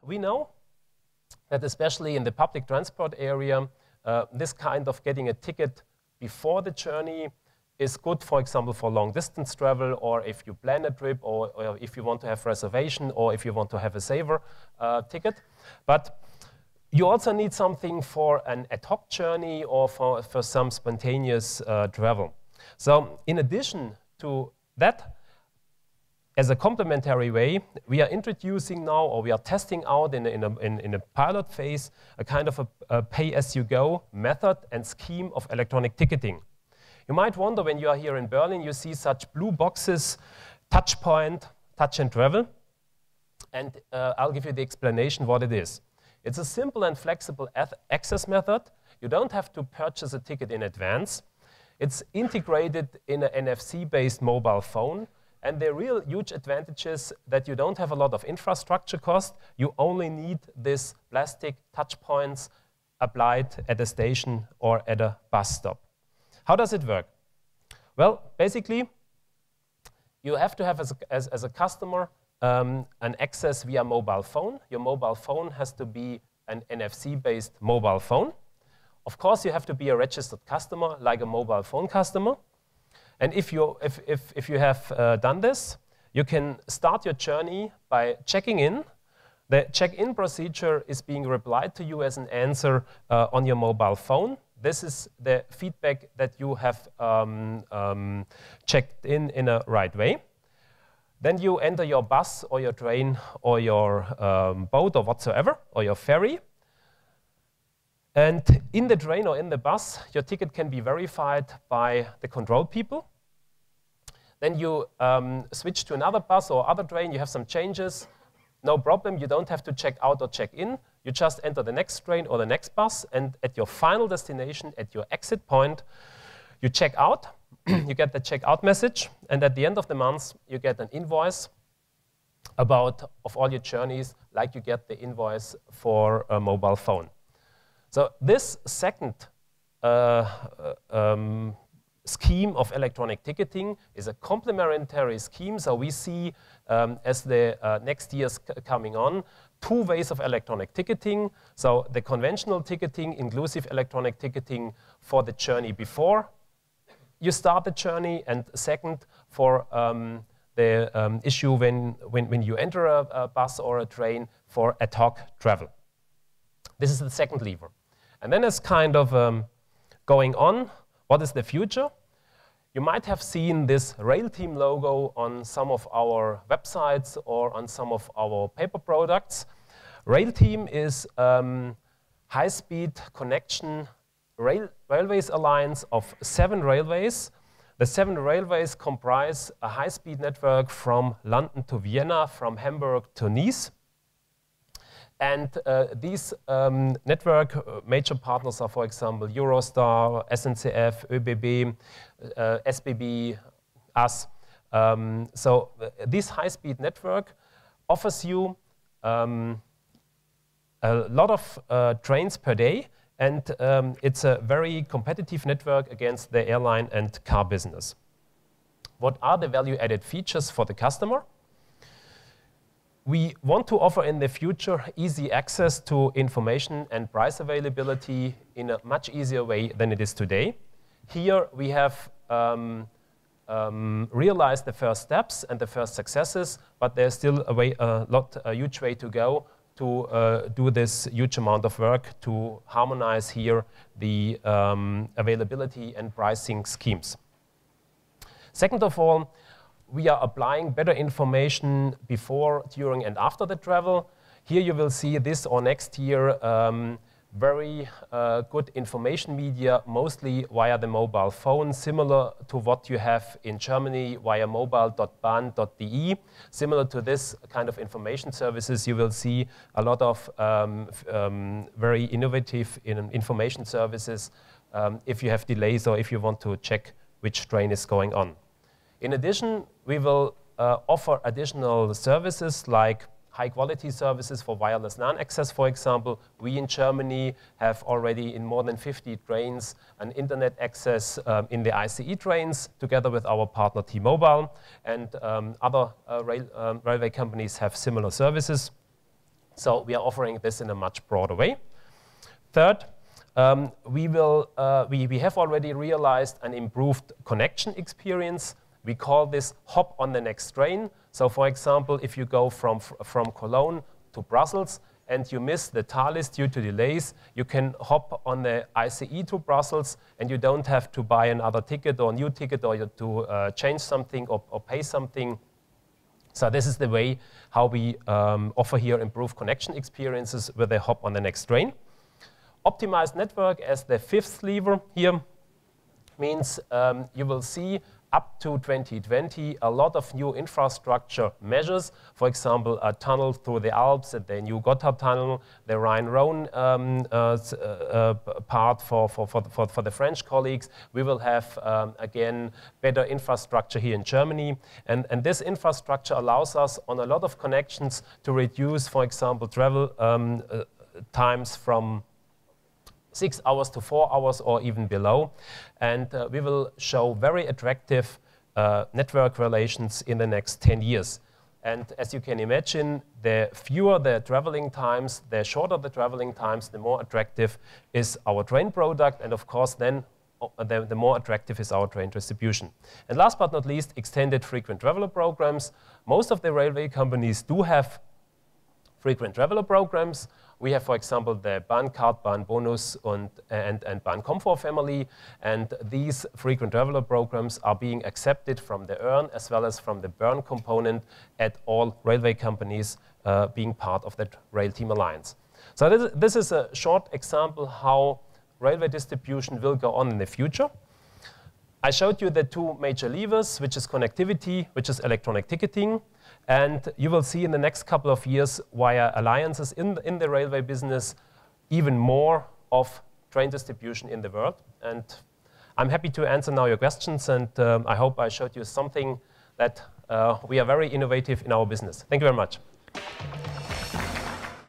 we know that especially in the public transport area, this kind of getting a ticket before the journey is good, for example, for long distance travel, or if you plan a trip, or if you want to have reservation, or if you want to have a saver ticket. But you also need something for an ad hoc journey or for some spontaneous travel. So in addition to that, as a complementary way, we are introducing now, or we are testing out in a pilot phase, a kind of a pay-as-you-go method and scheme of electronic ticketing. You might wonder, when you are here in Berlin, you see such blue boxes, Touchpoint, Touch and Travel. And I'll give you the explanation what it is. It's a simple and flexible access method. You don't have to purchase a ticket in advance. It's integrated in an NFC-based mobile phone. And the real huge advantage is that you don't have a lot of infrastructure cost. You only need these plastic touch points applied at a station or at a bus stop. How does it work? Well, basically, you have to have, as a customer, an access via mobile phone. Your mobile phone has to be an NFC-based mobile phone. Of course, you have to be a registered customer, like a mobile phone customer. And if you have done this, you can start your journey by checking in. The check-in procedure is being replied to you as an answer on your mobile phone. This is the feedback that you have checked in a right way. Then you enter your bus or your train or your boat or whatsoever, or your ferry. And in the train or in the bus, your ticket can be verified by the control people. Then you switch to another bus or other train, you have some changes. No problem, you don't have to check out or check in. You just enter the next train or the next bus, and at your final destination, at your exit point, you check out. You get the checkout message, and at the end of the month, you get an invoice of all your journeys, like you get the invoice for a mobile phone. So this second scheme of electronic ticketing is a complementary scheme. So we see, as the next years coming on, two ways of electronic ticketing. So the conventional ticketing, inclusive electronic ticketing for the journey before you start the journey, and second, for the issue when you enter a bus or a train for ad hoc travel. This is the second lever. And then as kind of going on, what is the future? You might have seen this Railteam logo on some of our websites or on some of our paper products. Railteam is high-speed connection railways alliance of 7 railways. The 7 railways comprise a high-speed network from London to Vienna, from Hamburg to Nice. And these network major partners are, for example, Eurostar, SNCF, ÖBB, SBB, us. So this high-speed network offers you a lot of trains per day, and it's a very competitive network against the airline and car business. What are the value-added features for the customer? We want to offer in the future easy access to information and price availability in a much easier way than it is today. Here we have realized the first steps and the first successes, but there's still a huge way to go to do this huge amount of work to harmonize here the availability and pricing schemes. Second of all, we are applying better information before, during, and after the travel. Here you will see this or next year very good information media, mostly via the mobile phone, similar to what you have in Germany via mobile.bahn.de. Similar to this kind of information services, you will see a lot of very innovative information services if you have delays or if you want to check which train is going on. In addition, we will offer additional services like high-quality services for wireless LAN access, for example. We in Germany have already in more than 50 trains an internet access in the ICE trains, together with our partner T-Mobile, and other railway companies have similar services. So we are offering this in a much broader way. Third, we have already realized an improved connection experience. We call this hop on the next train. So for example, if you go from Cologne to Brussels and you miss the Thalys due to delays, you can hop on the ICE to Brussels and you don't have to buy another ticket or a new ticket or to change something or pay something. So this is the way how we offer here improved connection experiences with a hop on the next train. Optimized network as the fifth lever here means you will see up to 2020 a lot of new infrastructure measures. For example, a tunnel through the Alps, the new Gotthard tunnel, the Rhine-Rhone part for the French colleagues. We will have, again, better infrastructure here in Germany. And this infrastructure allows us on a lot of connections to reduce, for example, travel times from 6 hours to 4 hours or even below. And we will show very attractive network relations in the next 10 years. And as you can imagine, the fewer the traveling times, the shorter the traveling times, the more attractive is our train product. And of course, then the more attractive is our train distribution. And last but not least, extended frequent traveler programs. Most of the railway companies do have frequent traveler programs. We have, for example, the Bahncard, Bahnbonus, and Bahnkomfort family. And these frequent traveler programs are being accepted from the EARN as well as from the BERN component at all railway companies being part of that Rail Team Alliance. So this is a short example how railway distribution will go on in the future. I showed you the two major levers, which is connectivity, which is electronic ticketing. And you will see in the next couple of years via alliances in the railway business even more of train distribution in the world. And I'm happy to answer now your questions, and I hope I showed you something that we are very innovative in our business. Thank you very much.